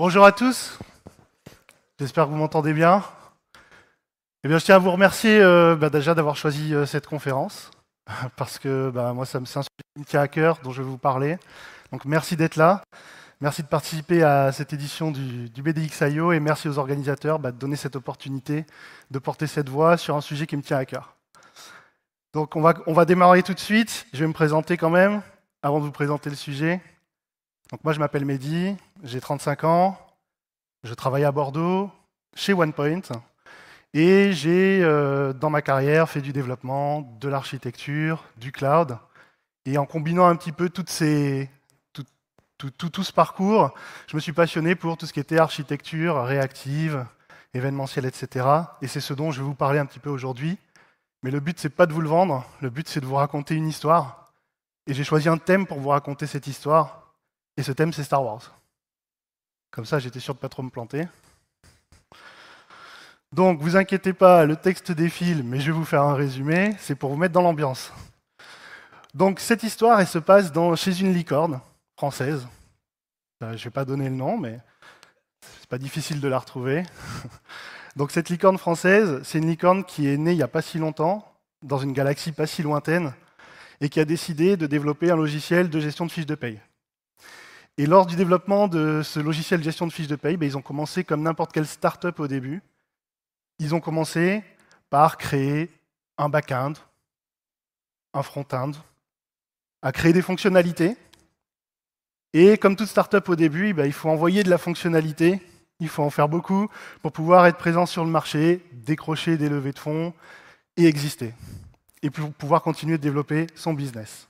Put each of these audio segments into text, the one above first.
Bonjour à tous, j'espère que vous m'entendez bien. Eh bien, je tiens à vous remercier déjà d'avoir choisi cette conférence, parce que moi, c'est un sujet qui me tient à cœur, dont je vais vous parler. Donc merci d'être là, merci de participer à cette édition du BDX.io, et merci aux organisateurs de donner cette opportunité de porter cette voix sur un sujet qui me tient à cœur. Donc on va démarrer tout de suite, je vais me présenter quand même, avant de vous présenter le sujet. Donc moi, je m'appelle Mehdi, j'ai 35 ans, je travaille à Bordeaux, chez OnePoint, et j'ai, dans ma carrière, fait du développement, de l'architecture, du cloud. Et en combinant un petit peu tout ce parcours, je me suis passionné pour tout ce qui était architecture réactive, événementielle, etc. Et c'est ce dont je vais vous parler un petit peu aujourd'hui. Mais le but, c'est pas de vous le vendre, le but, c'est de vous raconter une histoire. Et j'ai choisi un thème pour vous raconter cette histoire. Et ce thème, c'est Star Wars. Comme ça, j'étais sûr de ne pas trop me planter. Donc, vous inquiétez pas, le texte défile, mais je vais vous faire un résumé, c'est pour vous mettre dans l'ambiance. Donc, cette histoire, elle se passe chez une licorne française. Je ne vais pas donner le nom, mais c'est pas difficile de la retrouver. Donc, cette licorne française, c'est une licorne qui est née il n'y a pas si longtemps, dans une galaxie pas si lointaine, et qui a décidé de développer un logiciel de gestion de fiches de paye. Et lors du développement de ce logiciel de gestion de fiches de paye, ils ont commencé comme n'importe quelle start-up au début. Ils ont commencé par créer un back-end, un front-end, à créer des fonctionnalités. Et comme toute start-up au début, il faut envoyer de la fonctionnalité, il faut en faire beaucoup pour pouvoir être présent sur le marché, décrocher des levées de fonds et exister. Et pour pouvoir continuer de développer son business.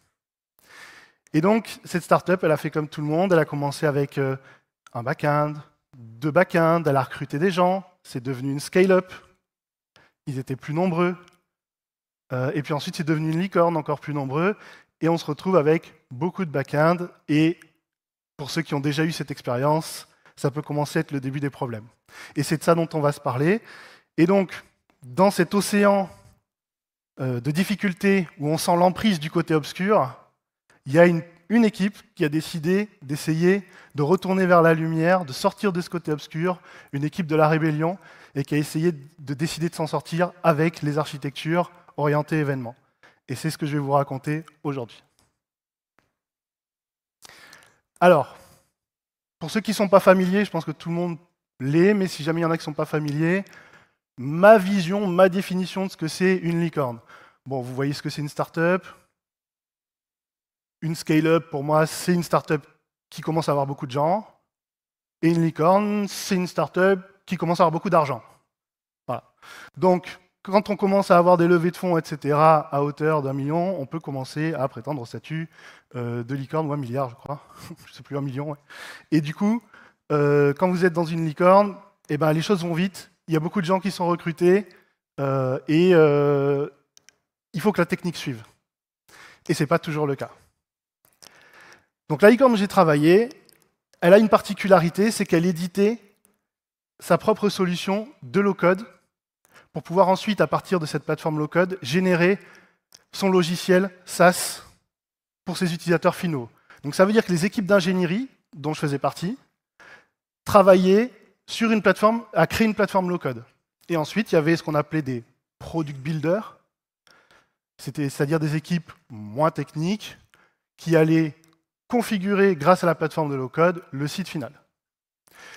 Et donc, cette startup, elle a fait comme tout le monde, elle a commencé avec un back-end, 2 back-end, elle a recruté des gens, c'est devenu une scale-up, ils étaient plus nombreux, et puis ensuite c'est devenu une licorne, encore plus nombreux, et on se retrouve avec beaucoup de back-end, et pour ceux qui ont déjà eu cette expérience, ça peut commencer à être le début des problèmes. Et c'est de ça dont on va se parler. Et donc, dans cet océan de difficultés où on sent l'emprise du côté obscur, il y a une équipe qui a décidé d'essayer de retourner vers la lumière, de sortir de ce côté obscur, une équipe de la rébellion, et qui a essayé de décider de s'en sortir avec les architectures orientées événements. Et c'est ce que je vais vous raconter aujourd'hui. Alors, pour ceux qui ne sont pas familiers, je pense que tout le monde l'est, mais si jamais il y en a qui ne sont pas familiers, ma vision, ma définition de ce que c'est une licorne. Bon, vous voyez ce que c'est une start-up. Une scale-up, pour moi, c'est une start-up qui commence à avoir beaucoup de gens. Et une licorne, c'est une start-up qui commence à avoir beaucoup d'argent. Voilà. Donc, quand on commence à avoir des levées de fonds, etc., à hauteur d'1 million, on peut commencer à prétendre au statut de licorne, ou 1 milliard, je crois. Je ne sais plus, 1 million, ouais. Et du coup, quand vous êtes dans une licorne, les choses vont vite. Il y a beaucoup de gens qui sont recrutés. Il faut que la technique suive. Et ce n'est pas toujours le cas. Donc la licorne où j'ai travaillé, elle a une particularité, c'est qu'elle éditait sa propre solution de low-code pour pouvoir ensuite, à partir de cette plateforme low-code, générer son logiciel SaaS pour ses utilisateurs finaux. Donc ça veut dire que les équipes d'ingénierie, dont je faisais partie, travaillaient sur une plateforme, à créer une plateforme low-code. Et ensuite, il y avait ce qu'on appelait des product builders, c'est-à-dire des équipes moins techniques qui allaient configurer, grâce à la plateforme de low-code, le site final.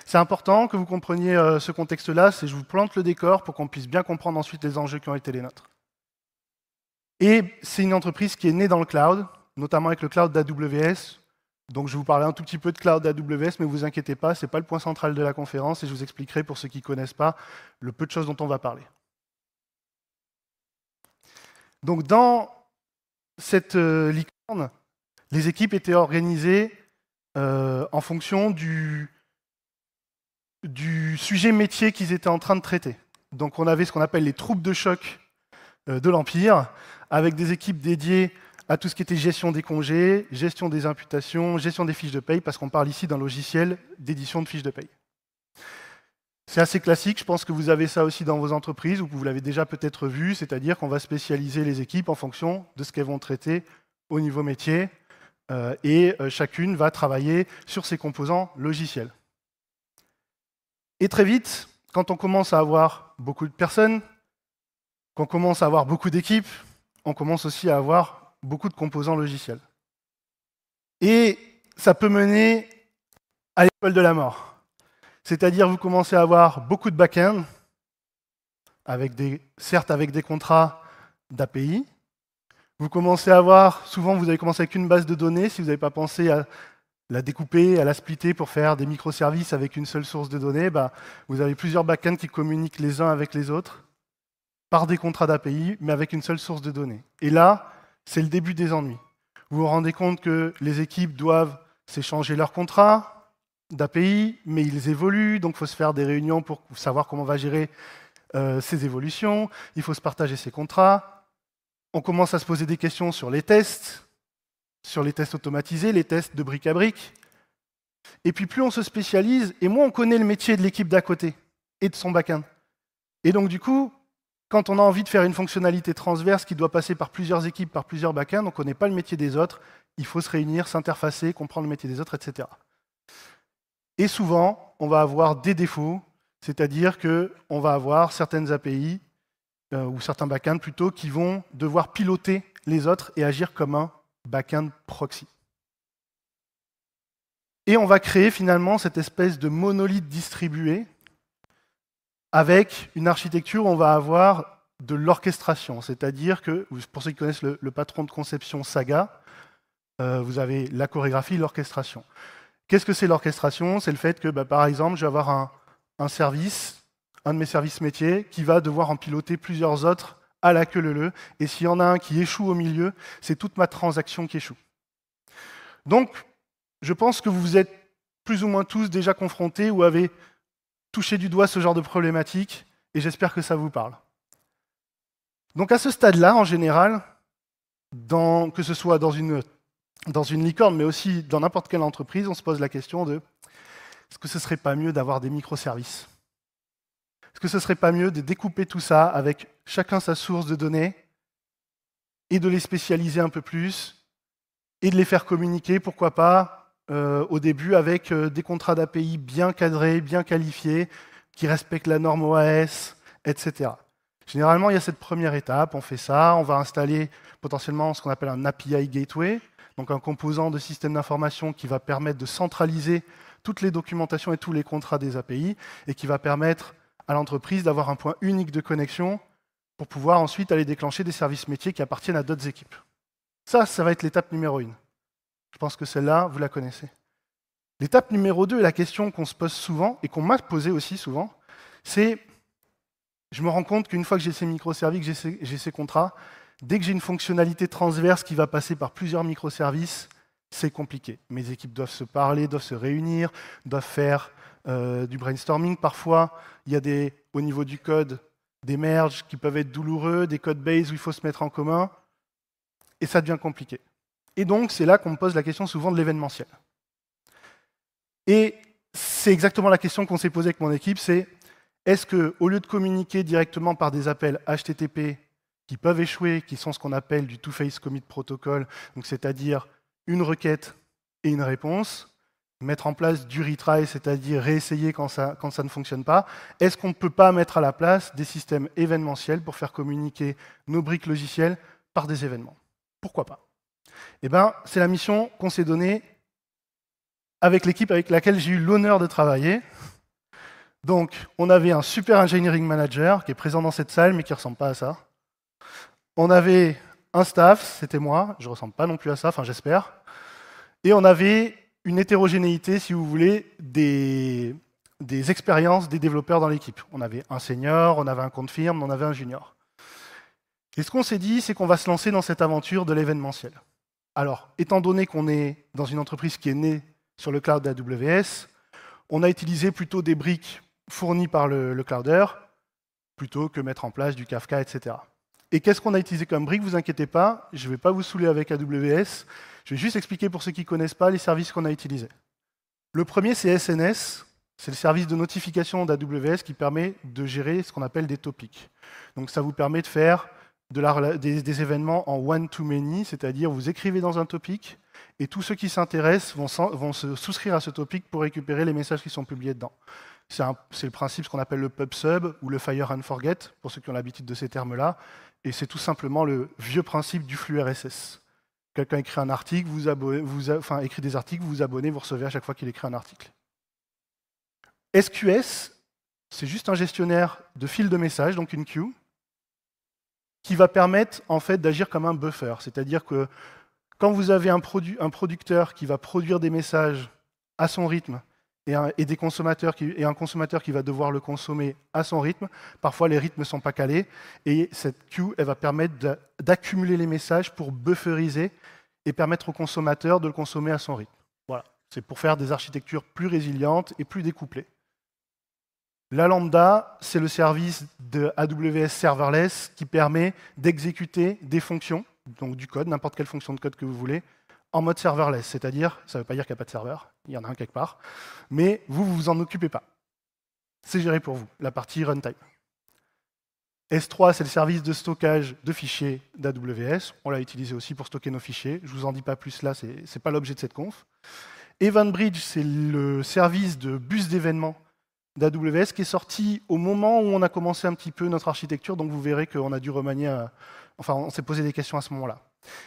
C'est important que vous compreniez ce contexte-là, je vous plante le décor pour qu'on puisse bien comprendre ensuite les enjeux qui ont été les nôtres. Et c'est une entreprise qui est née dans le cloud, notamment avec le cloud d'AWS. Donc je vais vous parler un tout petit peu de cloud d'AWS, mais ne vous inquiétez pas, ce n'est pas le point central de la conférence, et je vous expliquerai, pour ceux qui ne connaissent pas, le peu de choses dont on va parler. Donc dans cette licorne, les équipes étaient organisées en fonction du sujet métier qu'ils étaient en train de traiter. Donc on avait ce qu'on appelle les troupes de choc de l'Empire, avec des équipes dédiées à tout ce qui était gestion des congés, gestion des imputations, gestion des fiches de paye, parce qu'on parle ici d'un logiciel d'édition de fiches de paye. C'est assez classique, je pense que vous avez ça aussi dans vos entreprises, ou que vous l'avez déjà peut-être vu, c'est-à-dire qu'on va spécialiser les équipes en fonction de ce qu'elles vont traiter au niveau métier, et chacune va travailler sur ses composants logiciels. Et très vite, quand on commence à avoir beaucoup de personnes, qu'on commence à avoir beaucoup d'équipes, on commence aussi à avoir beaucoup de composants logiciels. Et ça peut mener à l'école de la mort. C'est-à-dire vous commencez à avoir beaucoup de back-end, certes avec des contrats d'API. Vous commencez à avoir, souvent vous avez commencé avec une base de données, si vous n'avez pas pensé à la découper, à la splitter pour faire des microservices avec une seule source de données, vous avez plusieurs back-ends qui communiquent les uns avec les autres par des contrats d'API, mais avec une seule source de données. Et là, c'est le début des ennuis. Vous vous rendez compte que les équipes doivent s'échanger leurs contrats d'API, mais ils évoluent, donc il faut se faire des réunions pour savoir comment on va gérer ces évolutions, il faut se partager ces contrats. On commence à se poser des questions sur les tests automatisés, les tests de brique à brique. Et puis plus on se spécialise, et moins on connaît le métier de l'équipe d'à côté et de son back-end. Et donc du coup, quand on a envie de faire une fonctionnalité transverse qui doit passer par plusieurs équipes, par plusieurs back-ends, on ne connaît pas le métier des autres, il faut se réunir, s'interfacer, comprendre le métier des autres, etc. Et souvent, on va avoir des défauts, c'est-à-dire qu'on va avoir certaines API, ou certains back-ends plutôt, qui vont devoir piloter les autres et agir comme un back-end proxy. Et on va créer finalement cette espèce de monolithe distribué avec une architecture où on va avoir de l'orchestration, c'est-à-dire que, pour ceux qui connaissent le patron de conception Saga, vous avez la chorégraphie, l'orchestration. Qu'est-ce que c'est l'orchestration? C'est le fait que, par exemple, je vais avoir un service, un de mes services métiers, qui va devoir en piloter plusieurs autres à la queue leu-leu, et s'il y en a un qui échoue au milieu, c'est toute ma transaction qui échoue. Donc, je pense que vous êtes plus ou moins tous déjà confrontés ou avez touché du doigt ce genre de problématique, et j'espère que ça vous parle. Donc à ce stade-là, en général, que ce soit dans une licorne, mais aussi dans n'importe quelle entreprise, on se pose la question de est-ce que ce ne serait pas mieux d'avoir des microservices? Est-ce que ce ne serait pas mieux de découper tout ça avec chacun sa source de données et de les spécialiser un peu plus et de les faire communiquer, pourquoi pas, au début avec des contrats d'API bien cadrés, bien qualifiés, qui respectent la norme OAS, etc. Généralement, il y a cette première étape, on fait ça, on va installer potentiellement ce qu'on appelle un API Gateway, donc un composant de système d'information qui va permettre de centraliser toutes les documentations et tous les contrats des API, et qui va permettre à l'entreprise d'avoir un point unique de connexion pour pouvoir ensuite aller déclencher des services métiers qui appartiennent à d'autres équipes. Ça va être l'étape numéro 1. Je pense que celle-là, vous la connaissez. L'étape numéro 2, la question qu'on se pose souvent, et qu'on m'a posée aussi souvent, c'est, je me rends compte qu'une fois que j'ai ces microservices, j'ai ces contrats, dès que j'ai une fonctionnalité transverse qui va passer par plusieurs microservices, c'est compliqué. Mes équipes doivent se parler, doivent se réunir, doivent faire du brainstorming. Parfois, il y a au niveau du code des merges qui peuvent être douloureux, des codes base où il faut se mettre en commun, et ça devient compliqué. Et donc, c'est là qu'on me pose la question souvent de l'événementiel. Et c'est exactement la question qu'on s'est posée avec mon équipe, c'est est-ce qu'au lieu de communiquer directement par des appels HTTP qui peuvent échouer, qui sont ce qu'on appelle du two-phase commit protocol, donc c'est-à-dire une requête et une réponse, mettre en place du retry, c'est-à-dire réessayer quand ça ne fonctionne pas, est-ce qu'on ne peut pas mettre à la place des systèmes événementiels pour faire communiquer nos briques logicielles par des événements? Pourquoi pas? Eh bien, c'est la mission qu'on s'est donnée avec l'équipe avec laquelle j'ai eu l'honneur de travailler. Donc, on avait un super engineering manager qui est présent dans cette salle, mais qui ne ressemble pas à ça. On avait un staff, c'était moi, je ne ressemble pas non plus à ça, enfin j'espère. Et on avait une hétérogénéité, si vous voulez, des expériences des développeurs dans l'équipe. On avait un senior, on avait un confirm, on avait un junior. Et ce qu'on s'est dit, c'est qu'on va se lancer dans cette aventure de l'événementiel. Alors, étant donné qu'on est dans une entreprise qui est née sur le cloud d'AWS, on a utilisé plutôt des briques fournies par le clouder, plutôt que mettre en place du Kafka, etc. Et qu'est-ce qu'on a utilisé comme briques? Vous inquiétez pas, je ne vais pas vous saouler avec AWS, je vais juste expliquer pour ceux qui ne connaissent pas les services qu'on a utilisés. Le premier, c'est SNS, c'est le service de notification d'AWS qui permet de gérer ce qu'on appelle des topics. Donc ça vous permet de faire des événements en one-to-many, c'est-à-dire vous écrivez dans un topic, et tous ceux qui s'intéressent vont se souscrire à ce topic pour récupérer les messages qui sont publiés dedans. C'est le principe, ce qu'on appelle le pub-sub ou le fire and forget, pour ceux qui ont l'habitude de ces termes-là. Et c'est tout simplement le vieux principe du flux RSS. Quelqu'un écrit un article, écrit des articles, vous vous abonnez, vous recevez à chaque fois qu'il écrit un article. SQS, c'est juste un gestionnaire de fil de messages, donc une queue, qui va permettre en fait d'agir comme un buffer. C'est-à-dire que quand vous avez un producteur qui va produire des messages à son rythme et un consommateur qui va devoir le consommer à son rythme, parfois les rythmes ne sont pas calés, et cette queue elle va permettre d'accumuler les messages pour bufferiser et permettre au consommateur de le consommer à son rythme. Voilà, c'est pour faire des architectures plus résilientes et plus découplées. La Lambda, c'est le service de AWS Serverless qui permet d'exécuter des fonctions, donc du code, n'importe quelle fonction de code que vous voulez, en mode serverless. C'est-à-dire, ça ne veut pas dire qu'il n'y a pas de serveur, il y en a un quelque part, mais vous ne vous en occupez pas. C'est géré pour vous, la partie runtime. S3, c'est le service de stockage de fichiers d'AWS. On l'a utilisé aussi pour stocker nos fichiers. Je ne vous en dis pas plus là, ce n'est pas l'objet de cette conf. EventBridge, c'est le service de bus d'événements d'AWS qui est sorti au moment où on a commencé un petit peu notre architecture, donc vous verrez qu'on a dû remanier, on s'est posé des questions à ce moment-là.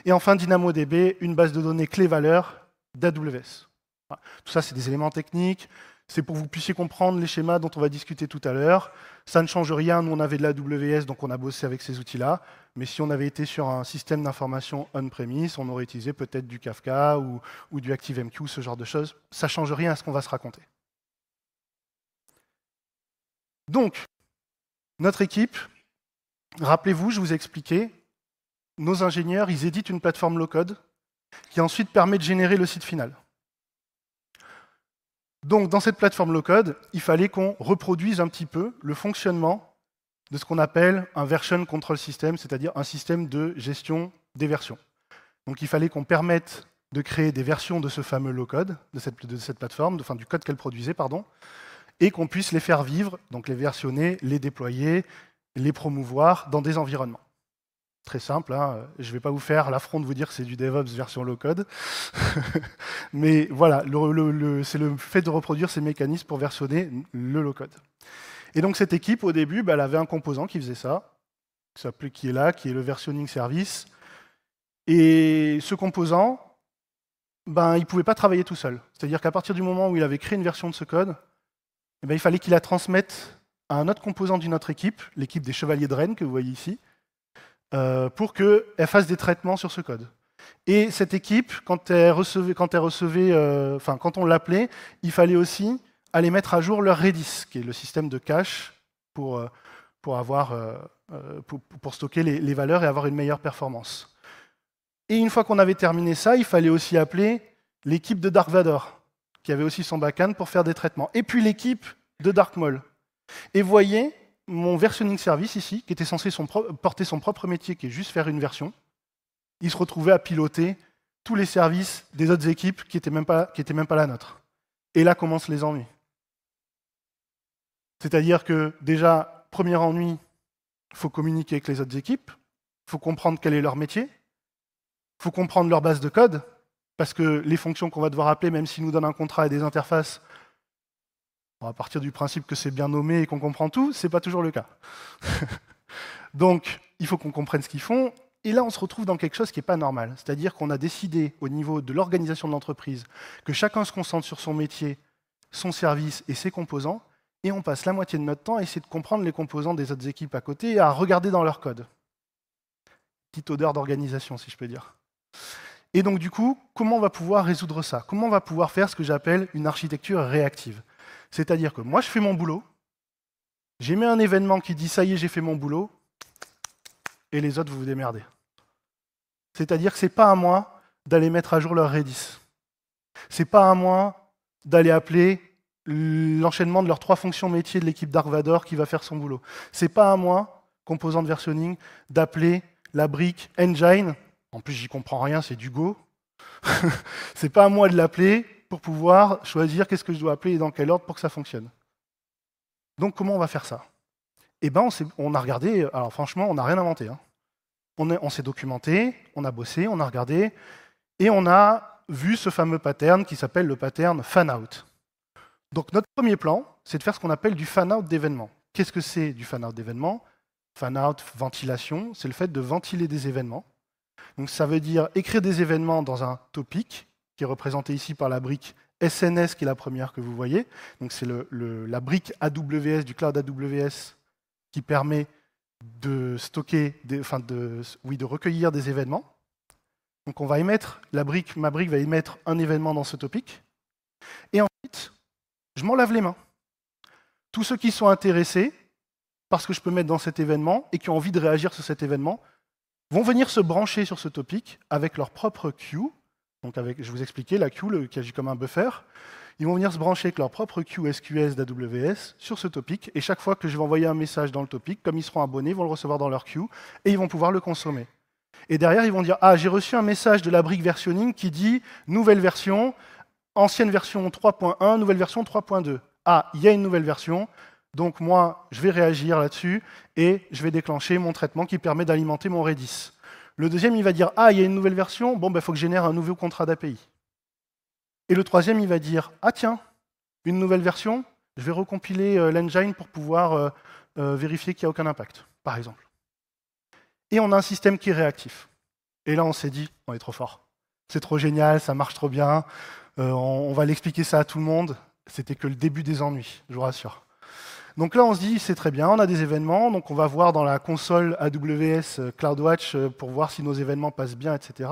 Et enfin, DynamoDB, une base de données clé-valeur d'AWS. Voilà. Tout ça, c'est des éléments techniques, c'est pour que vous puissiez comprendre les schémas dont on va discuter tout à l'heure. Ça ne change rien, nous on avait de l'AWS, donc on a bossé avec ces outils-là, mais si on avait été sur un système d'information on-premise, on aurait utilisé peut-être du Kafka ou du ActiveMQ, ce genre de choses. Ça ne change rien à ce qu'on va se raconter. Donc, notre équipe, rappelez-vous, je vous ai expliqué, nos ingénieurs, ils éditent une plateforme low-code qui ensuite permet de générer le site final. Donc, dans cette plateforme low-code, il fallait qu'on reproduise un petit peu le fonctionnement de ce qu'on appelle un version control system, c'est-à-dire un système de gestion des versions. Donc, il fallait qu'on permette de créer des versions de ce fameux low-code, de cette plateforme, enfin du code qu'elle produisait, pardon, et qu'on puisse les faire vivre, donc les versionner, les déployer, les promouvoir dans des environnements. Très simple, hein, je ne vais pas vous faire l'affront de vous dire que c'est du DevOps version low-code, mais voilà, c'est le fait de reproduire ces mécanismes pour versionner le low-code. Et donc cette équipe, au début, elle avait un composant qui faisait ça, qui est là, qui est le versionning service, et ce composant, il ne pouvait pas travailler tout seul. C'est-à-dire qu'à partir du moment où il avait créé une version de ce code, il fallait qu'il la transmette à un autre composant d'une autre équipe, l'équipe des Chevaliers de Rennes que vous voyez ici, pour qu'elle fasse des traitements sur ce code. Et cette équipe, quand on l'appelait, il fallait aussi aller mettre à jour leur Redis, qui est le système de cache pour stocker les valeurs et avoir une meilleure performance. Et une fois qu'on avait terminé ça, il fallait aussi appeler l'équipe de Dark Vador, qui avait aussi son backend pour faire des traitements. Et puis l'équipe de Darkmol. Et voyez, mon versionning service ici, qui était censé porter son propre métier, qui est juste faire une version, il se retrouvait à piloter tous les services des autres équipes qui n'étaient même pas la nôtre. Et là commencent les ennuis. C'est-à-dire que déjà, premier ennui, il faut communiquer avec les autres équipes, il faut comprendre quel est leur métier, il faut comprendre leur base de code, parce que les fonctions qu'on va devoir appeler, même s'ils nous donnent un contrat et des interfaces, à partir du principe que c'est bien nommé et qu'on comprend tout, ce n'est pas toujours le cas. Donc, il faut qu'on comprenne ce qu'ils font. Et là, on se retrouve dans quelque chose qui n'est pas normal. C'est-à-dire qu'on a décidé, au niveau de l'organisation de l'entreprise, que chacun se concentre sur son métier, son service et ses composants, et on passe la moitié de notre temps à essayer de comprendre les composants des autres équipes à côté et à regarder dans leur code. Petite odeur d'organisation, si je peux dire. Et donc, du coup, comment on va pouvoir résoudre ça? Comment on va pouvoir faire ce que j'appelle une architecture réactive? C'est-à-dire que moi, je fais mon boulot, j'émets un événement qui dit « ça y est, j'ai fait mon boulot », et les autres, vous vous démerdez. C'est-à-dire que ce n'est pas à moi d'aller mettre à jour leur Redis. Ce n'est pas à moi d'aller appeler l'enchaînement de leurs 3 fonctions métiers de l'équipe Dark Vador qui va faire son boulot. Ce n'est pas à moi, composant de versionning, d'appeler la brique Engine, en plus j'y comprends rien, c'est du Go. Ce n'est pas à moi de l'appeler pour pouvoir choisir qu'est-ce que je dois appeler et dans quel ordre pour que ça fonctionne. Donc comment on va faire ça? Eh bien, on a regardé, alors franchement, on n'a rien inventé. Hein. On s'est documenté, on a bossé, on a regardé, et on a vu ce fameux pattern qui s'appelle le pattern fan-out. Donc notre premier plan, c'est de faire ce qu'on appelle du fan-out d'événements. Qu'est-ce que c'est du fan-out d'événements? Fan-out, ventilation, c'est le fait de ventiler des événements. Donc ça veut dire écrire des événements dans un topic, qui est représenté ici par la brique SNS, qui est la première que vous voyez. Donc c'est la brique AWS, du cloud AWS, qui permet de stocker, de recueillir des événements. Donc on va émettre, ma brique va émettre un événement dans ce topic. Et ensuite, je m'en lave les mains. Tous ceux qui sont intéressés, parce que je peux mettre dans cet événement, et qui ont envie de réagir sur cet événement, vont venir se brancher sur ce topic avec leur propre queue. Donc je vous expliquais, la queue qui agit comme un buffer. Ils vont venir se brancher avec leur propre queue SQS d'AWS sur ce topic, et chaque fois que je vais envoyer un message dans le topic, comme ils seront abonnés, ils vont le recevoir dans leur queue, et ils vont pouvoir le consommer. Et derrière, ils vont dire « Ah, j'ai reçu un message de la brique versionning qui dit « Nouvelle version, ancienne version 3.1, nouvelle version 3.2. » Ah, il y a une nouvelle version, donc moi, je vais réagir là-dessus, et je vais déclencher mon traitement qui permet d'alimenter mon Redis. Le deuxième, il va dire « Ah, il y a une nouvelle version, bon, il faut que je génère un nouveau contrat d'API. » Et le troisième, il va dire « Ah tiens, une nouvelle version, je vais recompiler l'engine pour pouvoir vérifier qu'il n'y a aucun impact, par exemple. » Et on a un système qui est réactif. Et là, on s'est dit « On est trop fort. C'est trop génial, ça marche trop bien, on va l'expliquer ça à tout le monde. » C'était que le début des ennuis, je vous rassure. Donc là, on se dit « C'est très bien, on a des événements, donc on va voir dans la console AWS CloudWatch pour voir si nos événements passent bien, etc. »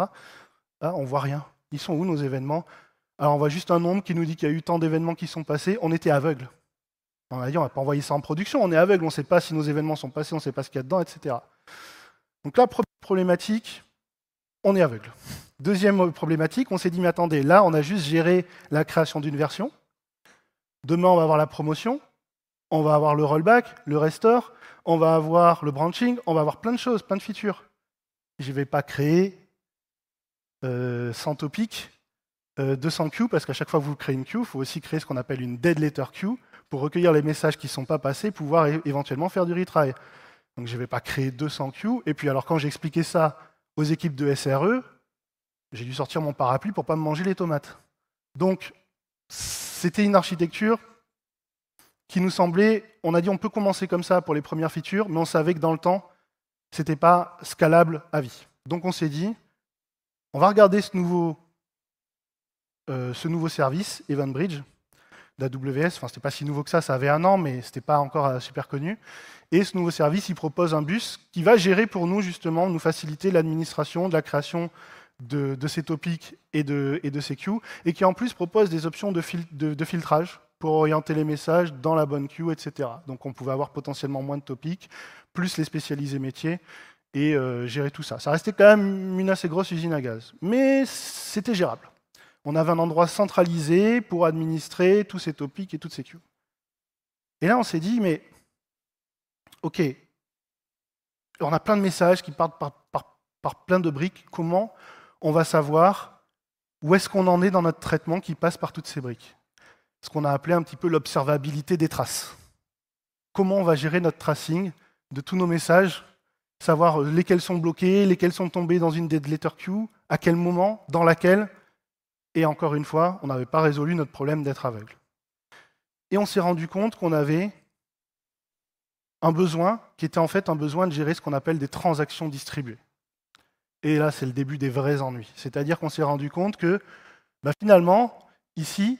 Là, on ne voit rien. Ils sont où, nos événements? Alors on voit juste un nombre qui nous dit qu'il y a eu tant d'événements qui sont passés. On était aveugle. On a dit on ne va pas envoyer ça en production, on est aveugle, on ne sait pas si nos événements sont passés, on ne sait pas ce qu'il y a dedans, etc. Donc là, première problématique, on est aveugle. Deuxième problématique, on s'est dit mais attendez, là on a juste géré la création d'une version. Demain on va avoir la promotion, on va avoir le rollback, le restore, on va avoir le branching, on va avoir plein de choses, plein de features. Je ne vais pas créer 100 topics, 200 queues, parce qu'à chaque fois que vous créez une queue, il faut aussi créer ce qu'on appelle une dead letter queue pour recueillir les messages qui ne sont pas passés, pouvoir éventuellement faire du retry. Donc je ne vais pas créer 200 queues. Et puis alors quand j'ai expliqué ça aux équipes de SRE, j'ai dû sortir mon parapluie pour ne pas me manger les tomates. Donc c'était une architecture qui nous semblait, on a dit on peut commencer comme ça pour les premières features, mais on savait que dans le temps, ce n'était pas scalable à vie. Donc on s'est dit, on va regarder ce nouveau service, EventBridge, d'AWS. Enfin, ce n'était pas si nouveau que ça avait 1 an, mais ce n'était pas encore super connu. Et ce nouveau service, il propose un bus qui va gérer pour nous, justement, nous faciliter l'administration de la création de ces topics et de ces queues, et qui en plus propose des options de filtrage pour orienter les messages dans la bonne queue, etc. Donc on pouvait avoir potentiellement moins de topics, plus les spécialisés métiers, et gérer tout ça. Ça restait quand même une assez grosse usine à gaz. Mais c'était gérable. On avait un endroit centralisé pour administrer tous ces topics et toutes ces queues. Et là, on s'est dit, mais OK, on a plein de messages qui partent par plein de briques. Comment on va savoir où est-ce qu'on en est dans notre traitement qui passe par toutes ces briques? Ce qu'on a appelé un petit peu l'observabilité des traces. Comment on va gérer notre tracing de tous nos messages, savoir lesquels sont bloqués, lesquels sont tombés dans une dead letter queue, à quel moment, dans laquelle. Et encore une fois, on n'avait pas résolu notre problème d'être aveugle. Et on s'est rendu compte qu'on avait un besoin qui était en fait un besoin de gérer ce qu'on appelle des transactions distribuées. Et là, c'est le début des vrais ennuis. C'est-à-dire qu'on s'est rendu compte que finalement, ici,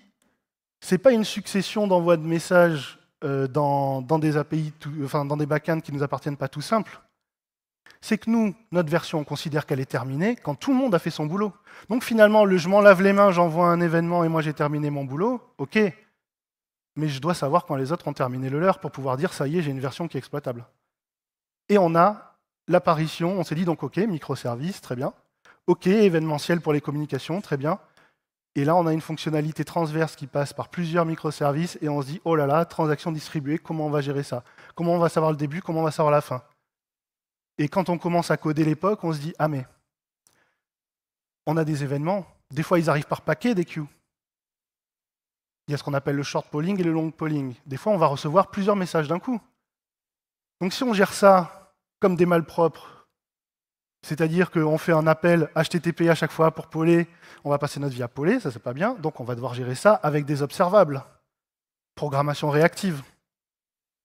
ce n'est pas une succession d'envois de messages dans des API, dans des backends qui ne nous appartiennent pas tout simples. C'est que nous, notre version, on considère qu'elle est terminée quand tout le monde a fait son boulot. Donc finalement, je m'en lave les mains, j'envoie un événement et moi j'ai terminé mon boulot, ok. Mais je dois savoir quand les autres ont terminé le leur pour pouvoir dire ça y est, j'ai une version qui est exploitable. Et on a l'apparition, on s'est dit donc ok, microservice, très bien. Ok, événementiel pour les communications, très bien. Et là, on a une fonctionnalité transverse qui passe par plusieurs microservices et on se dit oh là là, transaction distribuée, comment on va gérer ça? Comment on va savoir le début, comment on va savoir la fin? Et quand on commence à coder l'époque, on se dit ah mais on a des événements, des fois ils arrivent par paquet des queues. Il y a ce qu'on appelle le short polling et le long polling. Des fois, on va recevoir plusieurs messages d'un coup. Donc si on gère ça comme des malpropres, c'est-à-dire qu'on fait un appel HTTP à chaque fois pour poller, on va passer notre vie à poller, ça c'est pas bien, donc on va devoir gérer ça avec des observables. Programmation réactive.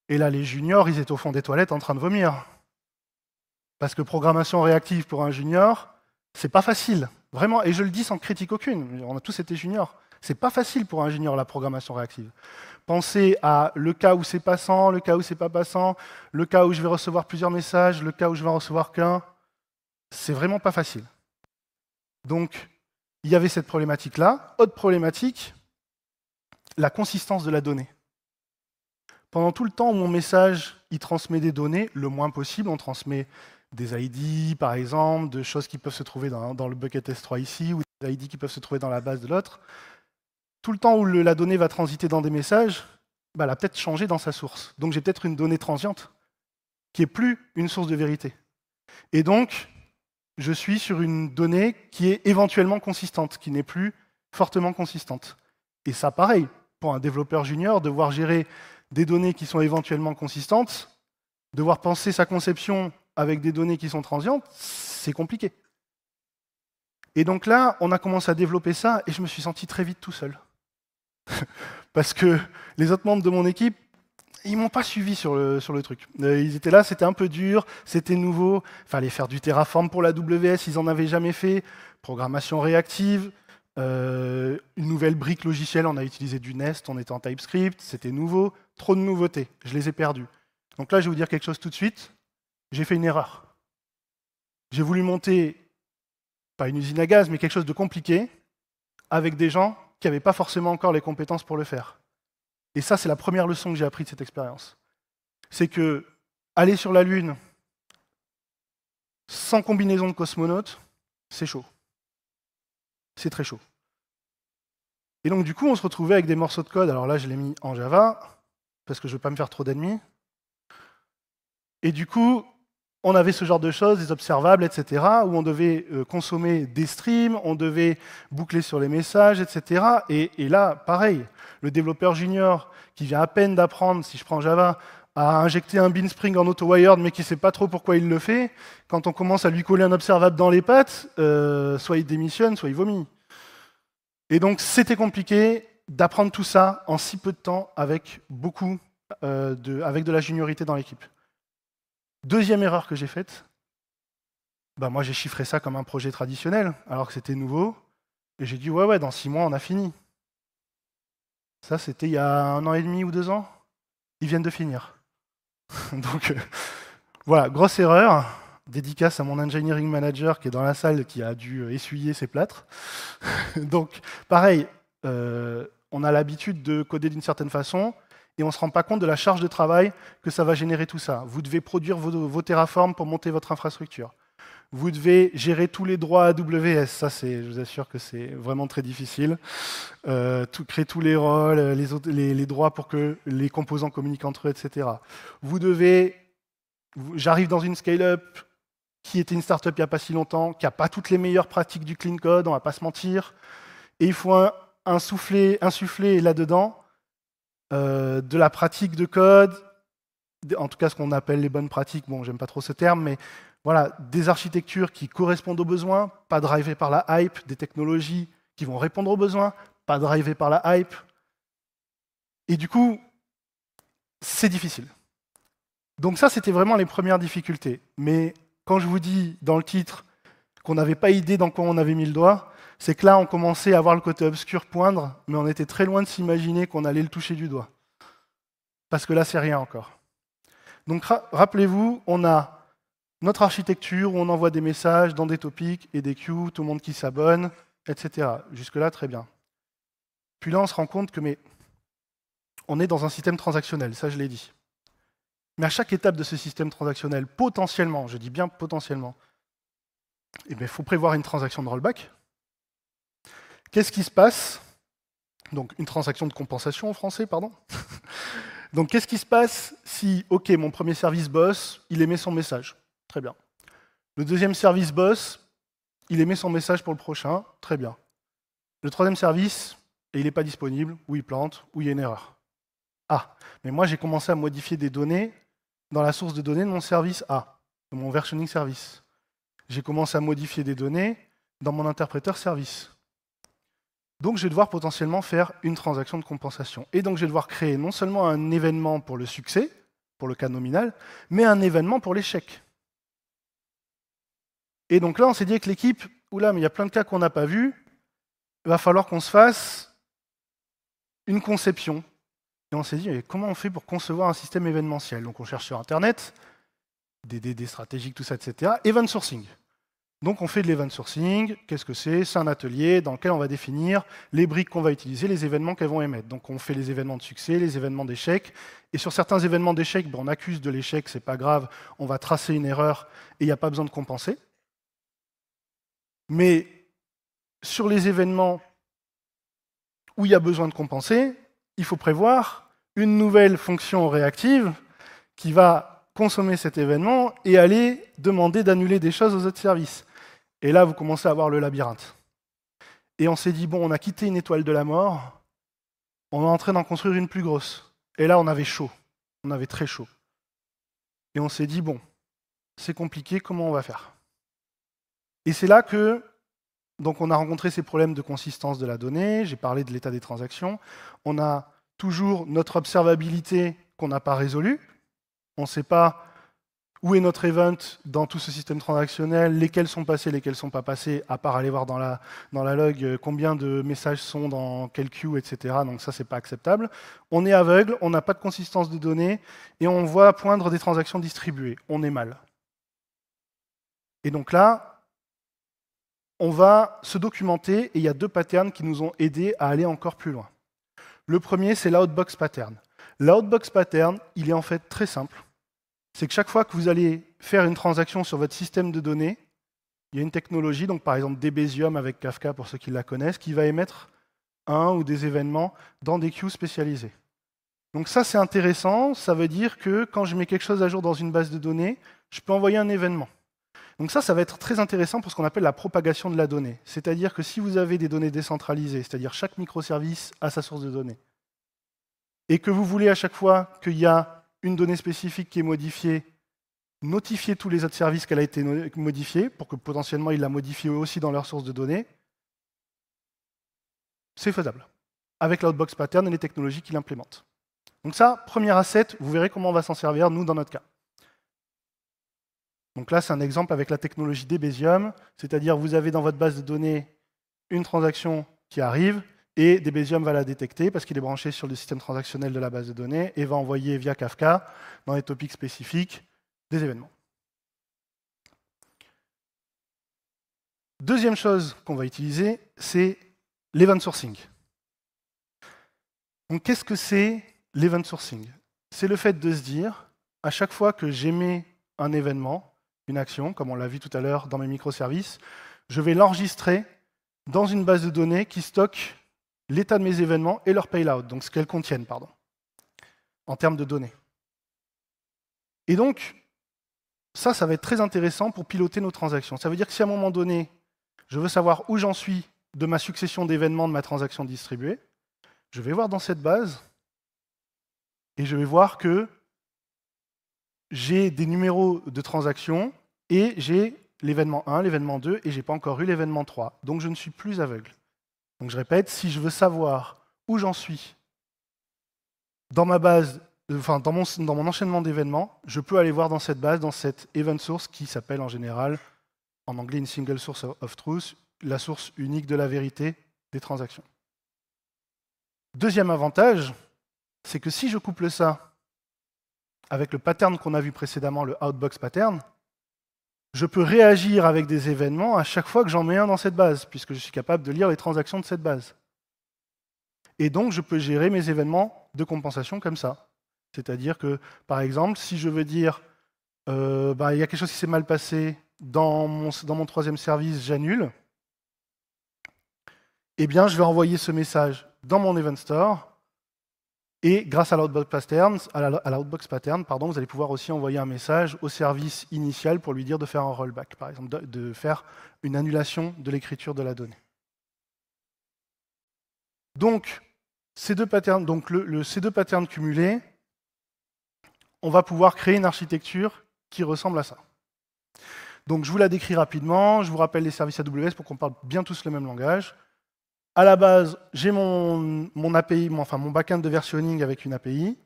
Et là, les juniors, ils étaient au fond des toilettes en train de vomir. Parce que programmation réactive pour un junior, c'est pas facile. Vraiment, et je le dis sans critique aucune, on a tous été juniors. C'est pas facile pour un junior la programmation réactive. Pensez à le cas où c'est passant, le cas où c'est pas passant, le cas où je vais recevoir plusieurs messages, le cas où je vais en recevoir qu'un. C'est vraiment pas facile. Donc, il y avait cette problématique-là. Autre problématique, la consistance de la donnée. Pendant tout le temps où mon message il transmet des données, le moins possible, on transmet des ID, par exemple, de choses qui peuvent se trouver dans le bucket S3 ici, ou des ID qui peuvent se trouver dans la base de l'autre. Tout le temps où la donnée va transiter dans des messages, bah, elle a peut-être changé dans sa source. Donc j'ai peut-être une donnée transiente qui n'est plus une source de vérité. Et donc, je suis sur une donnée qui est éventuellement consistante, qui n'est plus fortement consistante. Et ça, pareil, pour un développeur junior, devoir gérer des données qui sont éventuellement consistantes, devoir penser sa conception avec des données qui sont transientes, c'est compliqué. Et donc là, on a commencé à développer ça, et je me suis senti très vite tout seul. Parce que les autres membres de mon équipe, ils m'ont pas suivi sur le truc. Ils étaient là, c'était un peu dur, c'était nouveau, il fallait faire du Terraform pour la WS, ils en avaient jamais fait, programmation réactive, une nouvelle brique logicielle, on a utilisé du Nest, on était en TypeScript, c'était nouveau, trop de nouveautés, je les ai perdus. Donc là, je vais vous dire quelque chose tout de suite, j'ai fait une erreur. J'ai voulu monter, pas une usine à gaz, mais quelque chose de compliqué, avec des gens qui n'avaient pas forcément encore les compétences pour le faire. Et ça, c'est la première leçon que j'ai apprise de cette expérience. C'est que aller sur la Lune sans combinaison de cosmonautes, c'est chaud. C'est très chaud. Et donc, du coup, on se retrouvait avec des morceaux de code. Alors là, je l'ai mis en Java, parce que je ne veux pas me faire trop d'ennemis. Et du coup, on avait ce genre de choses, des observables, etc., où on devait consommer des streams, on devait boucler sur les messages, etc. Et là, pareil, le développeur junior qui vient à peine d'apprendre, si je prends Java, à injecter un bin Spring en auto-wired, mais qui ne sait pas trop pourquoi il le fait, quand on commence à lui coller un observable dans les pattes, soit il démissionne, soit il vomit. Et donc, c'était compliqué d'apprendre tout ça en si peu de temps avec avec de la juniorité dans l'équipe. Deuxième erreur que j'ai faite, bah moi j'ai chiffré ça comme un projet traditionnel, alors que c'était nouveau, et j'ai dit ouais, dans 6 mois on a fini. Ça c'était il y a 1 an et demi ou 2 ans, ils viennent de finir. Donc voilà, grosse erreur, dédicace à mon engineering manager qui est dans la salle, qui a dû essuyer ses plâtres. Donc pareil, on a l'habitude de coder d'une certaine façon, et on ne se rend pas compte de la charge de travail que ça va générer tout ça. Vous devez produire vos Terraform pour monter votre infrastructure. Vous devez gérer tous les droits AWS. Ça, je vous assure que c'est vraiment très difficile. Créer tous les rôles, les droits pour que les composants communiquent entre eux, etc. J'arrive dans une scale-up qui était une startup il n'y a pas si longtemps, qui n'a pas toutes les meilleures pratiques du clean code, on ne va pas se mentir. Et il faut insuffler là-dedans de la pratique de code, en tout cas ce qu'on appelle les bonnes pratiques, bon, j'aime pas trop ce terme, mais voilà, des architectures qui correspondent aux besoins, pas drivées par la hype, des technologies qui vont répondre aux besoins, pas drivées par la hype. Et du coup, c'est difficile. Donc ça, c'était vraiment les premières difficultés. Mais quand je vous dis dans le titre qu'on n'avait pas idée dans quoi on avait mis le doigt, c'est que là, on commençait à voir le côté obscur poindre, mais on était très loin de s'imaginer qu'on allait le toucher du doigt. Parce que là, c'est rien encore. Donc rappelez-vous, on a notre architecture où on envoie des messages dans des topics et des queues, tout le monde qui s'abonne, etc. Jusque-là, très bien. Puis là, on se rend compte que on est dans un système transactionnel, ça je l'ai dit. Mais à chaque étape de ce système transactionnel, potentiellement, je dis bien potentiellement, il faut prévoir une transaction de rollback. Qu'est-ce qui se passe? Donc une transaction de compensation en français, pardon. Donc qu'est-ce qui se passe si, ok, mon premier service boss, il émet son message? Très bien. Le deuxième service boss, il émet son message pour le prochain, très bien. Le troisième service, et il n'est pas disponible, ou il plante, ou il y a une erreur. Ah, mais moi j'ai commencé à modifier des données dans la source de données de mon service A, de mon versioning service. J'ai commencé à modifier des données dans mon interpréteur service. Donc je vais devoir potentiellement faire une transaction de compensation. Et donc je vais devoir créer non seulement un événement pour le succès, pour le cas nominal, mais un événement pour l'échec. Et donc là, on s'est dit avec l'équipe, oula, mais il y a plein de cas qu'on n'a pas vus, il va falloir qu'on se fasse une conception. Et on s'est dit, mais comment on fait pour concevoir un système événementiel? Donc on cherche sur Internet, des stratégiques, tout ça, etc. Event sourcing. Donc on fait de l'event sourcing. Qu'est-ce que c'est? C'est un atelier dans lequel on va définir les briques qu'on va utiliser, les événements qu'elles vont émettre. Donc on fait les événements de succès, les événements d'échec. Et sur certains événements d'échec, on accuse de l'échec, c'est pas grave, on va tracer une erreur et il n'y a pas besoin de compenser. Mais sur les événements où il y a besoin de compenser, il faut prévoir une nouvelle fonction réactive qui va consommer cet événement et aller demander d'annuler des choses aux autres services. Et là, vous commencez à voir le labyrinthe. Et on s'est dit, bon, on a quitté une étoile de la mort, on est en train d'en construire une plus grosse. Et là, on avait chaud. On avait très chaud. Et on s'est dit, bon, c'est compliqué, comment on va faire? Et c'est là que donc on a rencontré ces problèmes de consistance de la donnée, j'ai parlé de l'état des transactions, on a toujours notre observabilité qu'on n'a pas résolue, on ne sait pas où est notre event dans tout ce système transactionnel, lesquels sont passés, lesquels ne sont pas passés, à part aller voir dans la log combien de messages sont dans quel queue, etc. Donc ça, c'est pas acceptable. On est aveugle, on n'a pas de consistance de données, et on voit poindre des transactions distribuées. On est mal. Et donc là, on va se documenter, et il y a deux patterns qui nous ont aidés à aller encore plus loin. Le premier, c'est l'outbox pattern. L'outbox pattern, il est en fait très simple. C'est que chaque fois que vous allez faire une transaction sur votre système de données, il y a une technologie, donc par exemple Debezium avec Kafka pour ceux qui la connaissent, qui va émettre un ou des événements dans des queues spécialisées. Donc ça, c'est intéressant. Ça veut dire que quand je mets quelque chose à jour dans une base de données, je peux envoyer un événement. Donc ça va être très intéressant pour ce qu'on appelle la propagation de la donnée. C'est-à-dire que si vous avez des données décentralisées, c'est-à-dire chaque microservice a sa source de données, et que vous voulez à chaque fois qu'il y a une donnée spécifique qui est modifiée, notifier tous les autres services qu'elle a été modifiée, pour que potentiellement ils la modifient eux aussi dans leur source de données, c'est faisable, avec l'outbox pattern et les technologies qui l'implémentent. Donc ça, premier asset, vous verrez comment on va s'en servir, nous, dans notre cas. Donc là, c'est un exemple avec la technologie Debezium, c'est-à-dire vous avez dans votre base de données une transaction qui arrive, et Debezium va la détecter parce qu'il est branché sur le système transactionnel de la base de données et va envoyer via Kafka, dans les topics spécifiques, des événements. Deuxième chose qu'on va utiliser, c'est l'event sourcing. Donc qu'est-ce que c'est l'event sourcing? C'est le fait de se dire, à chaque fois que j'émets un événement, une action, comme on l'a vu tout à l'heure dans mes microservices, je vais l'enregistrer dans une base de données qui stocke l'état de mes événements et leur payload, donc ce qu'elles contiennent, en termes de données. Et donc, ça va être très intéressant pour piloter nos transactions. Ça veut dire que si à un moment donné, je veux savoir où j'en suis de ma succession d'événements de ma transaction distribuée, je vais voir dans cette base et je vais voir que j'ai des numéros de transactions et j'ai l'événement 1, l'événement 2 et je n'ai pas encore eu l'événement 3. Donc je ne suis plus aveugle. Donc je répète, si je veux savoir où j'en suis dans ma base, enfin dans mon enchaînement d'événements, je peux aller voir dans cette base, dans cette event source qui s'appelle en général, en anglais, une single source of truth, la source unique de la vérité des transactions. Deuxième avantage, c'est que si je couple ça avec le pattern qu'on a vu précédemment, le outbox pattern, je peux réagir avec des événements à chaque fois que j'en mets un dans cette base, puisque je suis capable de lire les transactions de cette base. Et donc, je peux gérer mes événements de compensation comme ça. C'est-à-dire que, par exemple, si je veux dire il y a quelque chose qui s'est mal passé dans mon troisième service, j'annule, eh bien, je vais envoyer ce message dans mon event store. Et grâce à l'outbox pattern, vous allez pouvoir aussi envoyer un message au service initial pour lui dire de faire un rollback, par exemple, de faire une annulation de l'écriture de la donnée. Donc, ces deux patterns, ces deux patterns cumulés, on va pouvoir créer une architecture qui ressemble à ça. Donc, je vous la décris rapidement. Je vous rappelle les services AWS pour qu'on parle bien tous le même langage. À la base, j'ai mon API, mon backend de versionning avec une API.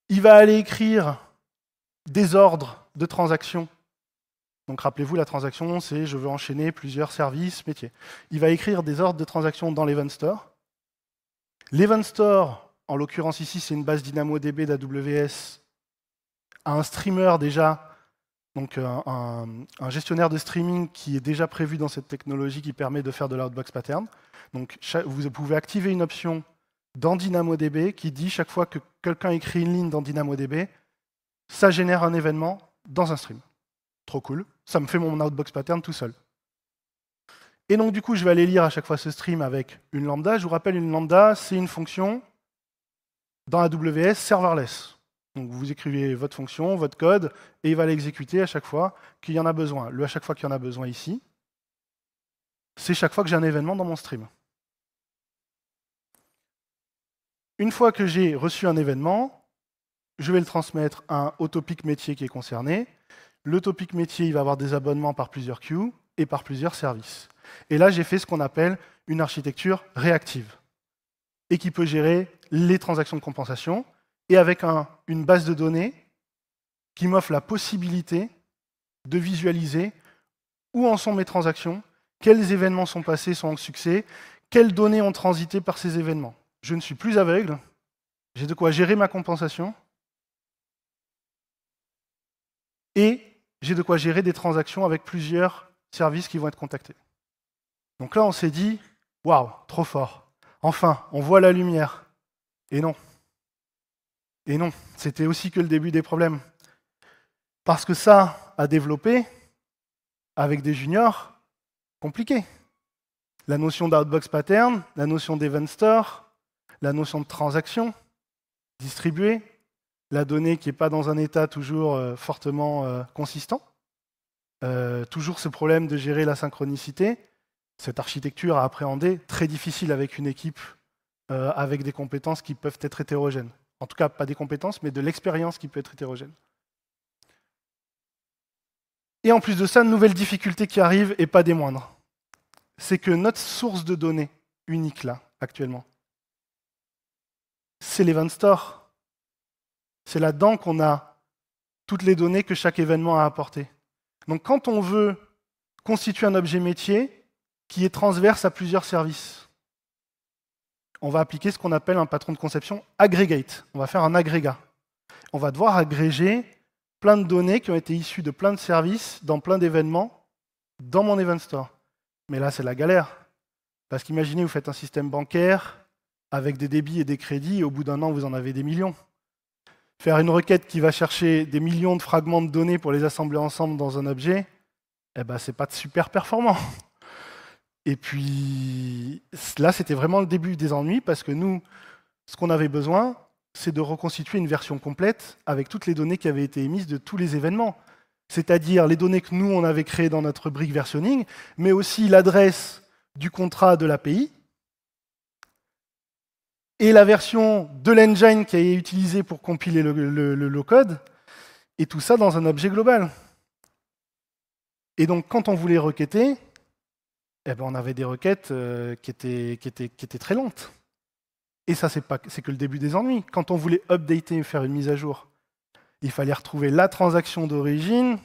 Il va aller écrire des ordres de transactions. Donc rappelez-vous, la transaction, c'est je veux enchaîner plusieurs services métiers. Il va écrire des ordres de transactions dans l'Event Store. L'Event Store, en l'occurrence ici, c'est une base DynamoDB d'AWS, a un streamer déjà, donc un gestionnaire de streaming qui est déjà prévu dans cette technologie qui permet de faire de l'outbox pattern. Donc vous pouvez activer une option dans DynamoDB qui dit chaque fois que quelqu'un écrit une ligne dans DynamoDB, ça génère un événement dans un stream. Trop cool. Ça me fait mon outbox pattern tout seul. Et donc du coup, je vais aller lire à chaque fois ce stream avec une lambda. Je vous rappelle, une lambda, c'est une fonction dans AWS serverless. Donc vous écrivez votre fonction, votre code, et il va l'exécuter à chaque fois qu'il y en a besoin. Le à chaque fois qu'il y en a besoin ici, c'est chaque fois que j'ai un événement dans mon stream. Une fois que j'ai reçu un événement, je vais le transmettre à un topic métier qui est concerné. Le topic métier, il va avoir des abonnements par plusieurs queues et par plusieurs services. Et là, j'ai fait ce qu'on appelle une architecture réactive et qui peut gérer les transactions de compensation et avec une base de données qui m'offre la possibilité de visualiser où en sont mes transactions, quels événements sont passés, sont en succès, quelles données ont transité par ces événements. Je ne suis plus aveugle, j'ai de quoi gérer ma compensation et j'ai de quoi gérer des transactions avec plusieurs services qui vont être contactés. Donc là, on s'est dit, waouh, trop fort. Enfin, on voit la lumière. Et non. Et non, c'était aussi que le début des problèmes. Parce que ça, à développer, avec des juniors, compliqué. La notion d'outbox pattern, la notion d'event store, la notion de transaction distribuée, la donnée qui n'est pas dans un état toujours fortement consistant, toujours ce problème de gérer la synchronicité, cette architecture à appréhender, très difficile avec une équipe avec des compétences qui peuvent être hétérogènes. En tout cas, pas des compétences, mais de l'expérience qui peut être hétérogène. Et en plus de ça, une nouvelle difficulté qui arrive, et pas des moindres, c'est que notre source de données unique là, actuellement, c'est l'Event Store. C'est là-dedans qu'on a toutes les données que chaque événement a apportées. Donc quand on veut constituer un objet métier qui est transverse à plusieurs services, on va appliquer ce qu'on appelle un patron de conception aggregate. On va faire un agrégat. On va devoir agréger plein de données qui ont été issues de plein de services dans plein d'événements dans mon Event Store. Mais là, c'est la galère. Parce qu'imaginez, vous faites un système bancaire avec des débits et des crédits, et au bout d'un an, vous en avez des millions. Faire une requête qui va chercher des millions de fragments de données pour les assembler ensemble dans un objet, eh ben, c'est pas super performant. Et puis là, c'était vraiment le début des ennuis, parce que nous, ce qu'on avait besoin, c'est de reconstituer une version complète avec toutes les données qui avaient été émises de tous les événements. C'est-à-dire les données que nous, on avait créées dans notre brique versionning, mais aussi l'adresse du contrat de l'API et la version de l'engine qui est utilisée pour compiler le low-code, et tout ça dans un objet global. Et donc, quand on voulait requêter, eh ben, on avait des requêtes qui étaient très lentes. Et ça, c'est que le début des ennuis. Quand on voulait updater, faire une mise à jour, il fallait retrouver la transaction d'origine,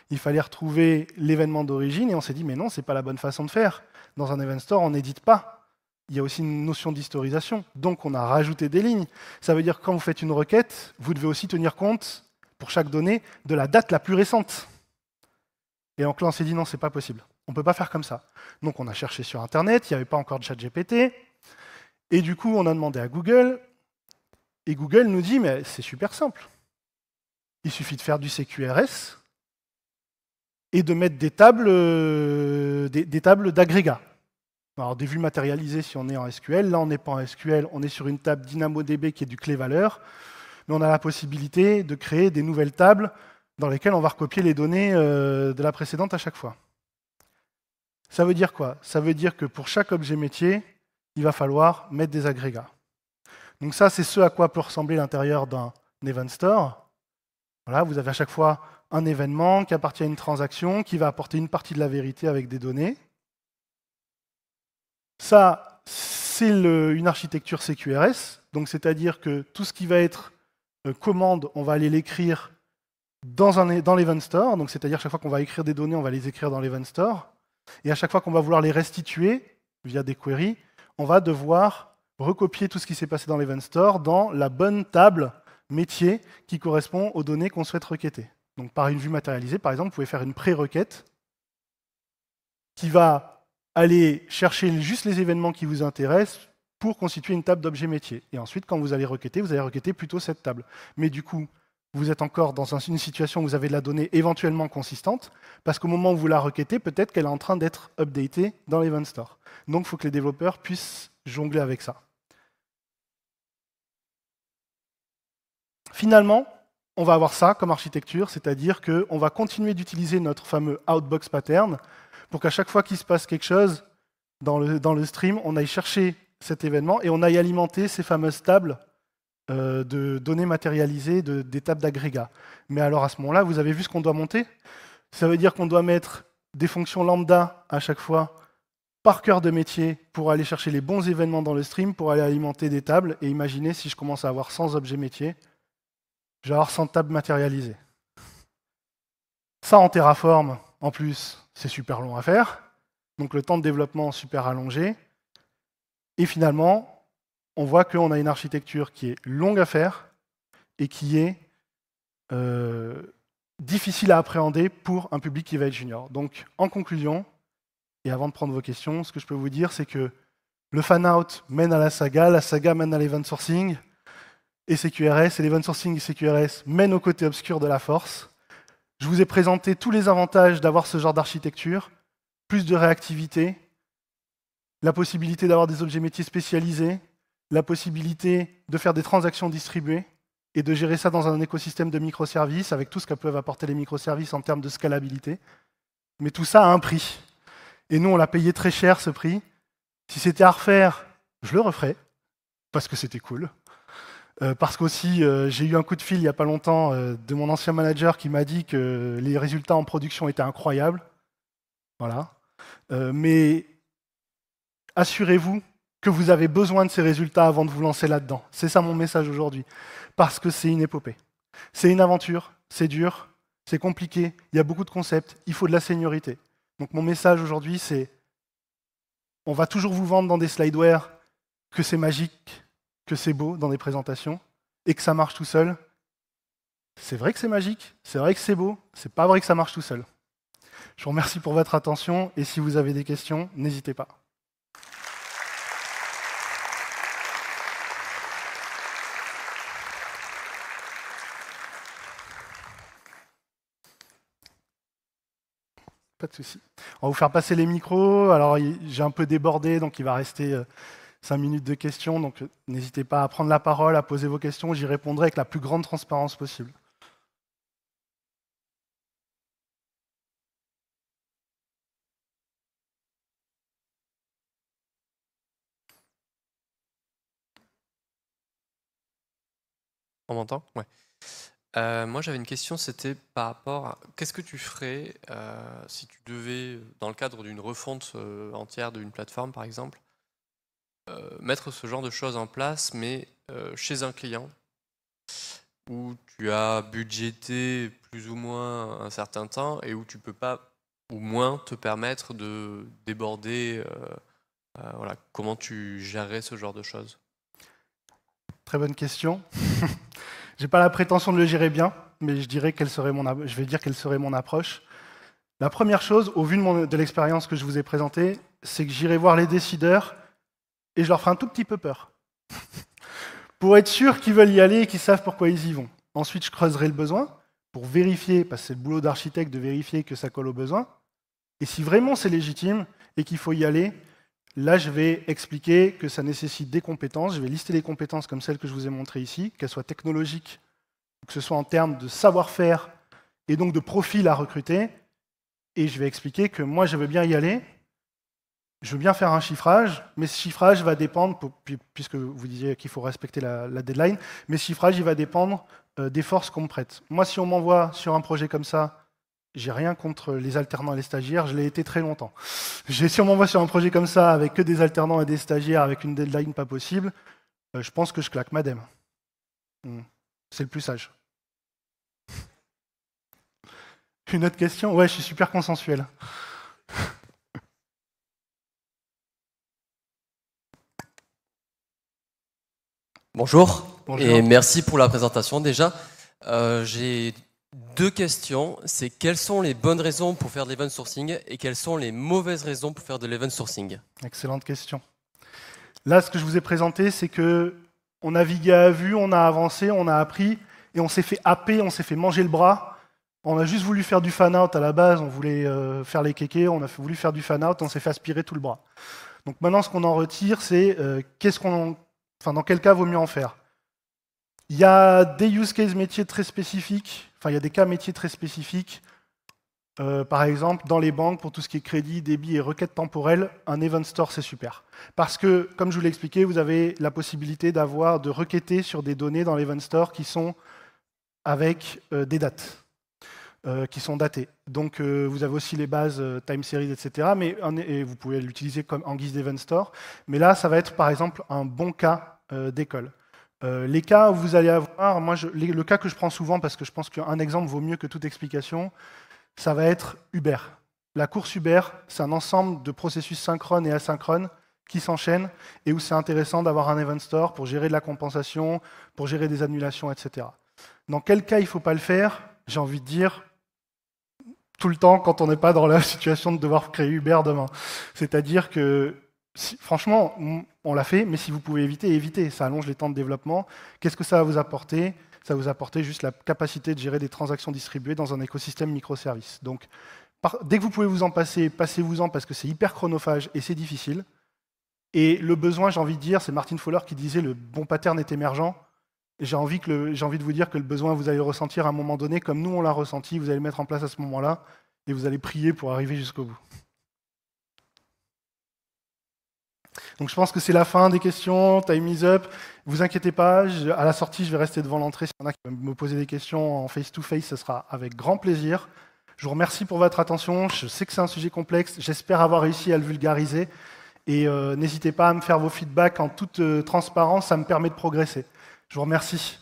il fallait retrouver l'événement d'origine, et on s'est dit, mais non, c'est pas la bonne façon de faire. Dans un Event Store, on n'édite pas. Il y a aussi une notion d'historisation. Donc, on a rajouté des lignes. Ça veut dire que quand vous faites une requête, vous devez aussi tenir compte, pour chaque donnée, de la date la plus récente. Et donc là, on s'est dit, non, c'est pas possible. On ne peut pas faire comme ça. Donc, on a cherché sur Internet, il n'y avait pas encore de ChatGPT. Et du coup, on a demandé à Google, et Google nous dit, mais c'est super simple. Il suffit de faire du CQRS et de mettre des tables d'agrégats. Alors, des vues matérialisées si on est en SQL. Là, on n'est pas en SQL, on est sur une table DynamoDB qui est du clé-valeur. Mais on a la possibilité de créer des nouvelles tables dans lesquelles on va recopier les données de la précédente à chaque fois. Ça veut dire quoi? Ça veut dire que pour chaque objet métier, il va falloir mettre des agrégats. Donc ça, c'est ce à quoi peut ressembler l'intérieur d'un Event Store. Voilà, vous avez à chaque fois un événement qui appartient à une transaction, qui va apporter une partie de la vérité avec des données. Ça, c'est une architecture CQRS, donc c'est-à-dire que tout ce qui va être commande, on va aller l'écrire dans l'Event Store, donc c'est-à-dire chaque fois qu'on va écrire des données, on va les écrire dans l'Event Store, et à chaque fois qu'on va vouloir les restituer via des queries, on va devoir recopier tout ce qui s'est passé dans l'Event Store dans la bonne table métier qui correspond aux données qu'on souhaite requêter. Donc par une vue matérialisée, par exemple, vous pouvez faire une pré-requête qui va aller chercher juste les événements qui vous intéressent pour constituer une table d'objets métiers. Et ensuite, quand vous allez requêter plutôt cette table. Mais du coup, vous êtes encore dans une situation où vous avez de la donnée éventuellement consistante, parce qu'au moment où vous la requêtez, peut-être qu'elle est en train d'être updatée dans l'Event Store. Donc il faut que les développeurs puissent jongler avec ça. Finalement, on va avoir ça comme architecture, c'est-à-dire qu'on va continuer d'utiliser notre fameux outbox pattern pour qu'à chaque fois qu'il se passe quelque chose dans le stream, on aille chercher cet événement et on aille alimenter ces fameuses tables de données matérialisées, des tables d'agrégat. Mais alors à ce moment-là, vous avez vu ce qu'on doit monter? Ça veut dire qu'on doit mettre des fonctions lambda à chaque fois par cœur de métier pour aller chercher les bons événements dans le stream, pour aller alimenter des tables. Et imaginez si je commence à avoir 100 objets métiers, je vais avoir 100 tables matérialisées. Ça en Terraform, en plus, c'est super long à faire. Donc le temps de développement super allongé. Et finalement, on voit qu'on a une architecture qui est longue à faire et qui est difficile à appréhender pour un public qui va être junior. Donc en conclusion, et avant de prendre vos questions, ce que je peux vous dire, c'est que le fan-out mène à la saga mène à l'event sourcing, et CQRS, et l'event sourcing et CQRS mènent au côté obscur de la force. Je vous ai présenté tous les avantages d'avoir ce genre d'architecture, plus de réactivité, la possibilité d'avoir des objets métiers spécialisés, la possibilité de faire des transactions distribuées et de gérer ça dans un écosystème de microservices avec tout ce que peuvent apporter les microservices en termes de scalabilité. Mais tout ça a un prix. Et nous, on l'a payé très cher, ce prix. Si c'était à refaire, je le referais, parce que c'était cool. Parce qu'aussi, j'ai eu un coup de fil il n'y a pas longtemps de mon ancien manager qui m'a dit que les résultats en production étaient incroyables. Voilà. Mais assurez-vous que vous avez besoin de ces résultats avant de vous lancer là-dedans. C'est ça mon message aujourd'hui. Parce que c'est une épopée. C'est une aventure, c'est dur, c'est compliqué, il y a beaucoup de concepts, il faut de la seniorité. Donc mon message aujourd'hui, c'est on va toujours vous vendre dans des slideware que c'est magique, que c'est beau dans des présentations, et que ça marche tout seul. C'est vrai que c'est magique, c'est vrai que c'est beau, c'est pas vrai que ça marche tout seul. Je vous remercie pour votre attention, et si vous avez des questions, n'hésitez pas. Pas de souci. On va vous faire passer les micros. Alors, j'ai un peu débordé, donc il va rester 5 minutes de questions. Donc, n'hésitez pas à prendre la parole, à poser vos questions. J'y répondrai avec la plus grande transparence possible. On m'entend? Ouais. Moi, j'avais une question, c'était par rapport à qu'est-ce que tu ferais si tu devais, dans le cadre d'une refonte entière d'une plateforme, par exemple, mettre ce genre de choses en place, mais chez un client où tu as budgété plus ou moins un certain temps et où tu peux pas ou moins te permettre de déborder. Voilà. Comment tu gérerais ce genre de choses? Très bonne question. J'ai pas la prétention de le gérer bien, mais je vais dire quelle serait mon approche. La première chose, au vu de l'expérience que je vous ai présentée, c'est que j'irai voir les décideurs et je leur ferai un tout petit peu peur. Pour être sûr qu'ils veulent y aller et qu'ils savent pourquoi ils y vont. Ensuite, je creuserai le besoin pour vérifier, parce que c'est le boulot d'architecte de vérifier que ça colle aux besoins. Et si vraiment c'est légitime et qu'il faut y aller, là, je vais expliquer que ça nécessite des compétences. Je vais lister les compétences comme celles que je vous ai montrées ici, qu'elles soient technologiques, que ce soit en termes de savoir-faire et donc de profil à recruter. Et je vais expliquer que moi, je veux bien y aller, je veux bien faire un chiffrage, mais ce chiffrage va dépendre, puisque vous disiez qu'il faut respecter la deadline, mais ce chiffrage, il va dépendre des forces qu'on me prête. Moi, si on m'envoie sur un projet comme ça, j'ai rien contre les alternants et les stagiaires, je l'ai été très longtemps. Si on m'envoie sur un projet comme ça, avec que des alternants et des stagiaires, avec une deadline pas possible, je pense que je claque madame. C'est le plus sage. Une autre question? Ouais, je suis super consensuel. Bonjour, Bonjour. et merci pour la présentation déjà. J'ai deux questions. C'est quelles sont les bonnes raisons pour faire de l'event sourcing et quelles sont les mauvaises raisons pour faire de l'event sourcing? Excellente question. Là, ce que je vous ai présenté, c'est que on naviguait à vue, on a avancé, on a appris, et on s'est fait happer, on s'est fait manger le bras. On a juste voulu faire du fan-out à la base, on voulait faire les kékés, on a voulu faire du fan-out, on s'est fait aspirer tout le bras. Donc maintenant, ce qu'on en retire, c'est dans quel cas vaut mieux en faire. Il y a des use cases métiers très spécifiques, il y a des cas métiers très spécifiques. Par exemple, dans les banques, pour tout ce qui est crédit, débit et requête temporelle, un event store, c'est super. Parce que, comme je vous l'ai expliqué, vous avez la possibilité de requêter sur des données dans l'event store qui sont avec des dates. Qui sont datées. Donc vous avez aussi les bases time series, etc. Et vous pouvez l'utiliser comme en guise d'event store. Mais là, ça va être par exemple un bon cas d'école. Les cas où vous allez avoir, le cas que je prends souvent, parce que je pense qu'un exemple vaut mieux que toute explication, ça va être Uber. La course Uber, c'est un ensemble de processus synchrones et asynchrones qui s'enchaînent et où c'est intéressant d'avoir un event store pour gérer de la compensation, pour gérer des annulations, etc. Dans quel cas il ne faut pas le faire? J'ai envie de dire tout le temps quand on n'est pas dans la situation de devoir créer Uber demain. C'est-à-dire que, franchement, on l'a fait, mais si vous pouvez évitez. Ça allonge les temps de développement. Qu'est-ce que ça va vous apporter? Ça va vous apporter juste la capacité de gérer des transactions distribuées dans un écosystème microservice. Donc, dès que vous pouvez vous en passer, passez-vous-en parce que c'est hyper chronophage et c'est difficile. Et le besoin, j'ai envie de dire, c'est Martin Fowler qui disait le bon pattern est émergent. J'ai envie de vous dire que le besoin, vous allez le ressentir à un moment donné, comme nous on l'a ressenti, vous allez le mettre en place à ce moment-là, et vous allez prier pour arriver jusqu'au bout. Donc je pense que c'est la fin des questions, time is up. Vous inquiétez pas, à la sortie, je vais rester devant l'entrée. S'il y en a qui veulent me poser des questions en face-to-face, ce sera avec grand plaisir. Je vous remercie pour votre attention. Je sais que c'est un sujet complexe. J'espère avoir réussi à le vulgariser. Et n'hésitez pas à me faire vos feedbacks en toute transparence, ça me permet de progresser. Je vous remercie.